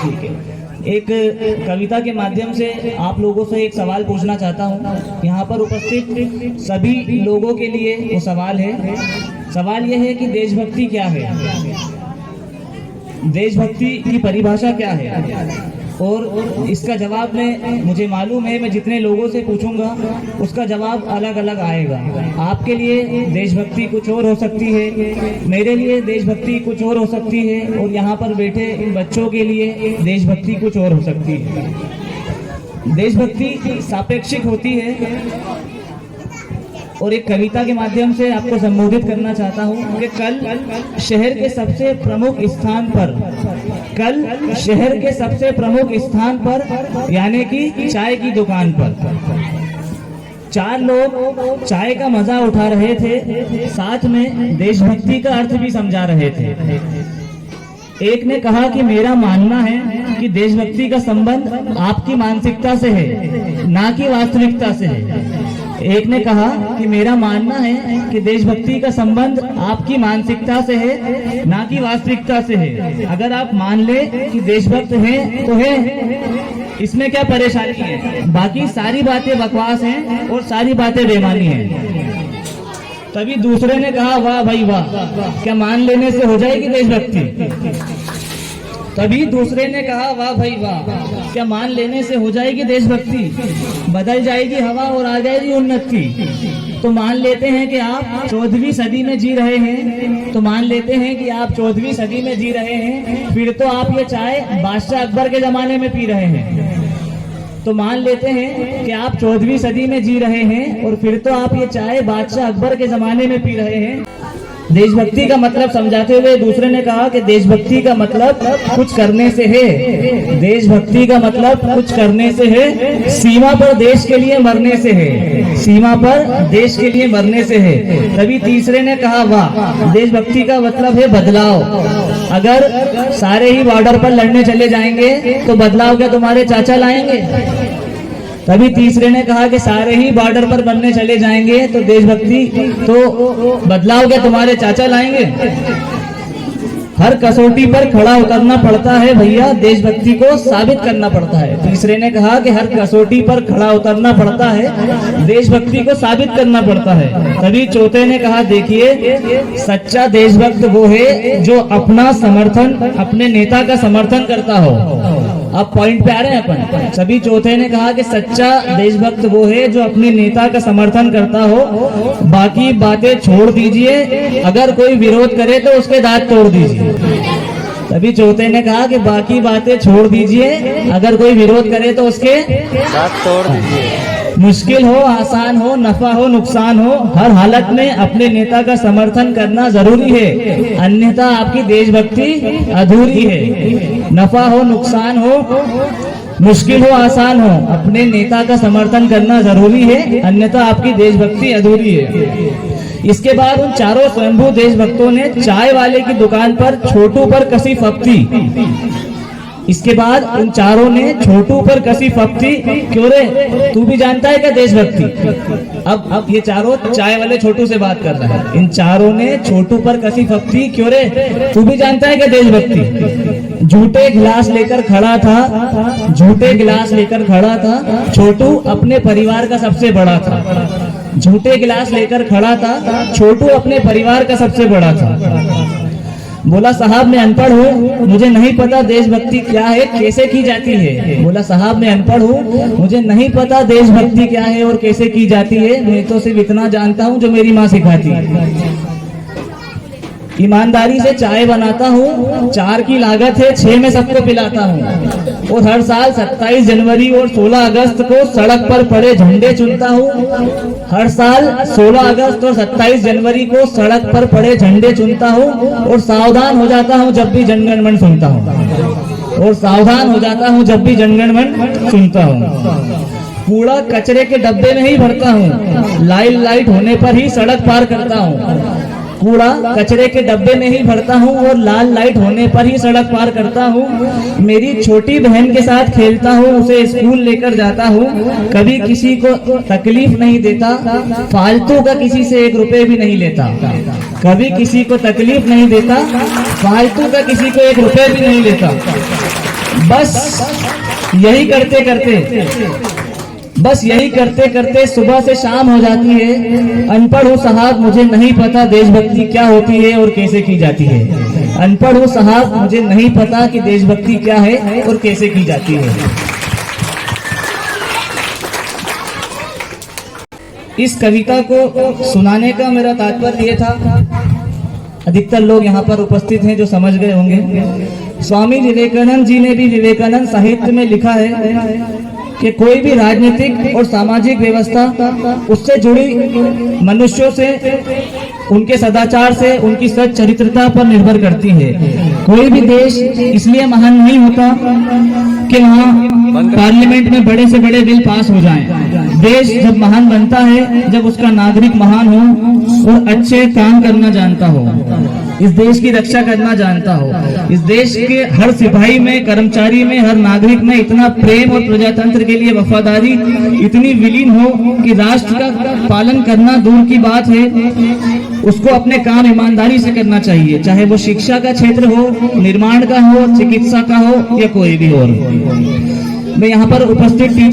ठीक है। एक कविता के माध्यम से आप लोगों से एक सवाल पूछना चाहता हूँ। यहाँ पर उपस्थित सभी लोगों के लिए वो सवाल है। सवाल यह है कि देशभक्ति क्या है, देशभक्ति की परिभाषा क्या है। और इसका जवाब में मुझे मालूम है मैं जितने लोगों से पूछूंगा उसका जवाब अलग अलग आएगा। आपके लिए देशभक्ति कुछ और हो सकती है, मेरे लिए देशभक्ति कुछ और हो सकती है, और यहाँ पर बैठे इन बच्चों के लिए देशभक्ति कुछ और हो सकती है। देशभक्ति सापेक्षिक होती है। और एक कविता के माध्यम से आपको संबोधित करना चाहता हूँ कि कल शहर के सबसे प्रमुख स्थान पर, कल शहर के सबसे प्रमुख स्थान पर यानी कि चाय की दुकान पर 4 लोग चाय का मजा उठा रहे थे, साथ में देशभक्ति का अर्थ भी समझा रहे थे। एक ने कहा कि मेरा मानना है कि देशभक्ति का संबंध आपकी मानसिकता से है, ना कि वास्तविकता से है। एक ने कहा कि मेरा मानना है कि देशभक्ति का संबंध आपकी मानसिकता से है, ना कि वास्तविकता से है। अगर आप मान ले कि देशभक्त हैं तो है, इसमें क्या परेशानी है। बाकी सारी बातें बकवास हैं और सारी बातें बेमानी हैं। तभी दूसरे ने कहा वाह भाई वाह, क्या मान लेने से हो जाएगी देशभक्ति। तभी दूसरे ने कहा वाह भाई वाह, क्या मान लेने से हो जाएगी देशभक्ति, बदल जाएगी हवा और आ जाएगी उन्नति। तो मान लेते हैं कि आप 14वीं सदी में जी रहे हैं, तो मान लेते हैं कि आप 14वीं सदी में जी रहे हैं, फिर तो आप ये चाय बादशाह अकबर के जमाने में पी रहे हैं। तो मान लेते हैं कि आप 14वीं सदी में जी रहे हैं और फिर तो आप ये चाय बादशाह अकबर के जमाने में पी रहे हैं। देशभक्ति का मतलब समझाते हुए दूसरे ने कहा कि देशभक्ति का मतलब कुछ करने से है, देशभक्ति का मतलब कुछ करने से है, सीमा पर देश के लिए मरने से है, सीमा पर देश के लिए मरने से है। तभी तीसरे ने कहा वाह, देशभक्ति का मतलब है बदलाव। अगर सारे ही बॉर्डर पर लड़ने चले जाएंगे तो बदलाव क्या तुम्हारे चाचा लाएंगे। तभी तीसरे ने कहा कि सारे ही बॉर्डर पर बनने चले जाएंगे तो देशभक्ति तो बदलाव क्या तुम्हारे चाचा लाएंगे। हर कसौटी पर खड़ा उतरना पड़ता है भैया, देशभक्ति को साबित करना पड़ता है। तीसरे ने कहा कि हर कसौटी पर खड़ा उतरना पड़ता है, देशभक्ति को साबित करना पड़ता है। तभी चौथे ने कहा देखिए, सच्चा देशभक्त वो है जो अपना समर्थन, अपने नेता का समर्थन करता हो। अब पॉइंट पे आ रहे हैं अपन। सभी चौथे ने कहा कि सच्चा देशभक्त वो है जो अपने नेता का समर्थन करता हो, बाकी बातें छोड़ दीजिए, अगर कोई विरोध करे तो उसके दांत तोड़ दीजिए। तभी चौथे ने कहा कि बाकी बातें छोड़ दीजिए, अगर कोई विरोध करे तो उसके दांत तोड़ दीजिए। मुश्किल हो आसान हो, नफा हो नुकसान हो, हर हालत में अपने नेता का समर्थन करना जरूरी है, अन्यथा आपकी देशभक्ति अधूरी है। नफा हो नुकसान हो, मुश्किल हो आसान हो, अपने नेता का समर्थन करना जरूरी है, अन्यथा आपकी देशभक्ति अधूरी है। इसके बाद उन चारों स्वयंभू देशभक्तों ने चाय वाले की दुकान पर छोटू पर कसी फप्ती। इसके बाद उन चारों ने छोटू पर कसी फप्ती, क्यों रे तू भी जानता है क्या देशभक्ति। अब ये चारों चाय वाले छोटू से बात कर रहा है। इन चारों ने छोटू पर कसी फप्ती, क्यों रे तू भी जानता है क्या देशभक्ति। झूठे गिलास लेकर खड़ा था, झूठे गिलास लेकर खड़ा था, छोटू अपने परिवार का सबसे बड़ा था। झूठे गिलास लेकर खड़ा था, छोटू अपने परिवार का सबसे बड़ा था। बोला साहब मैं अनपढ़ हूँ, मुझे नहीं पता देशभक्ति क्या है, कैसे की जाती है। बोला साहब मैं अनपढ़ हूँ, मुझे नहीं पता देशभक्ति क्या है और कैसे की जाती है, मैं तो सिर्फ इतना जानता हूँ जो मेरी माँ सिखाती है। ईमानदारी से चाय बनाता हूँ, 4 की लागत है, 6 में सबको पिलाता हूँ। और हर साल 27 जनवरी और 16 अगस्त को सड़क पर पड़े झंडे चुनता हूँ। हर साल 16 अगस्त और 27 जनवरी को सड़क पर पड़े झंडे चुनता हूँ और सावधान हो जाता हूँ जब भी जनगण मन सुनता हूँ। और सावधान हो जाता हूँ जब भी जनगण मन सुनता हूँ। कूड़ा कचरे के डब्बे में ही भरता हूँ, लाइट होने पर ही सड़क पार करता हूँ। कूड़ा कचरे के डब्बे में ही भरता हूँ और लाल लाइट होने पर ही सड़क पार करता हूँ। मेरी छोटी बहन के साथ खेलता हूँ, उसे स्कूल लेकर जाता हूँ, कभी किसी को तकलीफ नहीं देता, फालतू का किसी से 1 रुपए भी नहीं लेता। कभी किसी को तकलीफ नहीं देता, फालतू का किसी को 1 रुपए भी नहीं लेता। बस यही करते करते सुबह से शाम हो जाती है। अनपढ़ हूँ साहब, मुझे नहीं पता देशभक्ति क्या होती है और कैसे की जाती है। अनपढ़ हूँ साहब, मुझे नहीं पता कि देशभक्ति क्या है और कैसे की जाती है। इस कविता को सुनाने का मेरा तात्पर्य ये था, अधिकतर लोग यहाँ पर उपस्थित हैं जो समझ गए होंगे। स्वामी विवेकानंद जी ने भी विवेकानंद साहित्य में लिखा है कि कोई भी राजनीतिक और सामाजिक व्यवस्था उससे जुड़ी मनुष्यों से, उनके सदाचार से, उनकी सच चरित्रता पर निर्भर करती है। कोई भी देश इसलिए महान नहीं होता कि वहाँ पार्लियामेंट में बड़े से बड़े बिल पास हो जाएं। देश जब महान बनता है जब उसका नागरिक महान हो और अच्छे काम करना जानता हो, इस देश की रक्षा करना जानता हो, इस देश के हर सिपाही में, कर्मचारी में, हर नागरिक में इतना प्रेम और प्रजातंत्र के लिए वफादारी इतनी विलीन हो कि राष्ट्र का पालन करना दूर की बात है, उसको अपने काम ईमानदारी से करना चाहिए, चाहे वो शिक्षा का क्षेत्र हो, निर्माण का हो, चिकित्सा का हो या कोई भी और। मैं यहाँ पर उपस्थित टीचर